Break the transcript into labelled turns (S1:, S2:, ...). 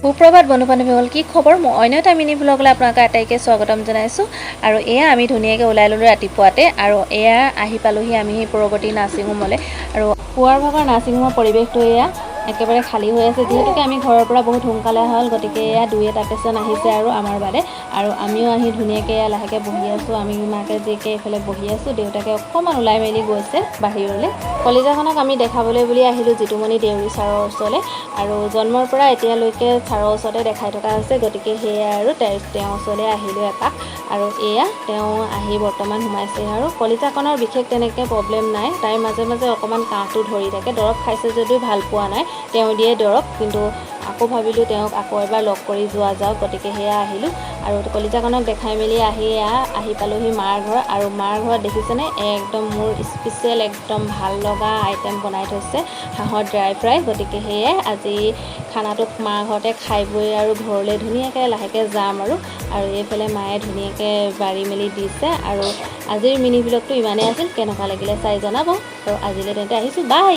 S1: সুপ্ৰভাত বন্ধু বান্ধৱীসকল, কি খবৰ? মই অন্য এটা মিনি ব্লগলৈ আপোনালোকক আটাইকে স্বাগতম জনাইছোঁ। আৰু এয়া আমি ধুনীয়াকৈ ওলাই ল'লোঁ ৰাতিপুৱাতে, আৰু এয়া আহি পালোহি আমি পৰৱৰ্তী নাৰ্ছিং হোমলৈ। আৰু পুৱাৰ ভাগৰ নাৰ্ছিং হোমৰ পৰিৱেশটো এয়া একেবাৰে খালী হৈ আছে, যিহেতুকে আমি ঘৰৰ পৰা বহুত সোনকালে হ'ল, গতিকে এয়া 2-এটা পেচেণ্ট আহিছে আৰু আমাৰ বাদে। আৰু আমিও আহি ধুনীয়াকৈ এয়া লাহেকৈ বহি আছোঁ। আমি মাকে জীয়েকে এইফালে বহি আছোঁ, দেউতাকে অকণমান ওলাই মেলি গৈছে বাহিৰলৈ। কলিজাখনক আমি দেখাবলৈ বুলি আহিলোঁ জিতুমণি দেউৰী ছাৰৰ ওচৰলৈ। আৰু জন্মৰ পৰা এতিয়ালৈকে ছাৰৰ ওচৰতে দেখাই থকা হৈছে, গতিকে সেয়াই আৰু তেওঁৰ ওচৰলৈ আহিলোঁ এপাক। আৰু এয়া তেওঁ আহি বৰ্তমান সোমাইছে। আৰু কলিজাখনৰ বিশেষ তেনেকৈ প্ৰব্লেম নাই, তাইৰ মাজে মাজে অকণমান কাহটো ধৰি থাকে। দৰৱ খাইছে যদিও ভাল পোৱা নাই, তেওঁ দিয়ে দৰৱ, কিন্তু আকৌ ভাবিলোঁ তেওঁক আকৌ এবাৰ লগ কৰি যোৱা যাওক, গতিকে সেয়া আহিলোঁ। আৰু কলিজাখনক দেখাই মেলি আহি পালোঁহি মাৰ ঘৰ। আৰু মাৰ ঘৰত দেখিছেনে, একদম মোৰ স্পেচিয়েল একদম ভাল লগা আইটেম বনাই থৈছে, হাঁহৰ ড্ৰাই ফ্ৰাই। গতিকে সেয়াই আজি খানাটো মাৰ ঘৰতে খাই বৈ আৰু ঘৰলৈ ধুনীয়াকৈ লাহেকৈ যাম আৰু এইফালে মায়ে ধুনীয়াকৈ বাঢ়ি মেলি দিছে। আৰু আজিৰ মিনি ব্লগটো ইমানেই আছিল, কেনেকুৱা লাগিলে চাই জনাব। আৰু আজিলৈ তেন্তে আহিছোঁ, বাই।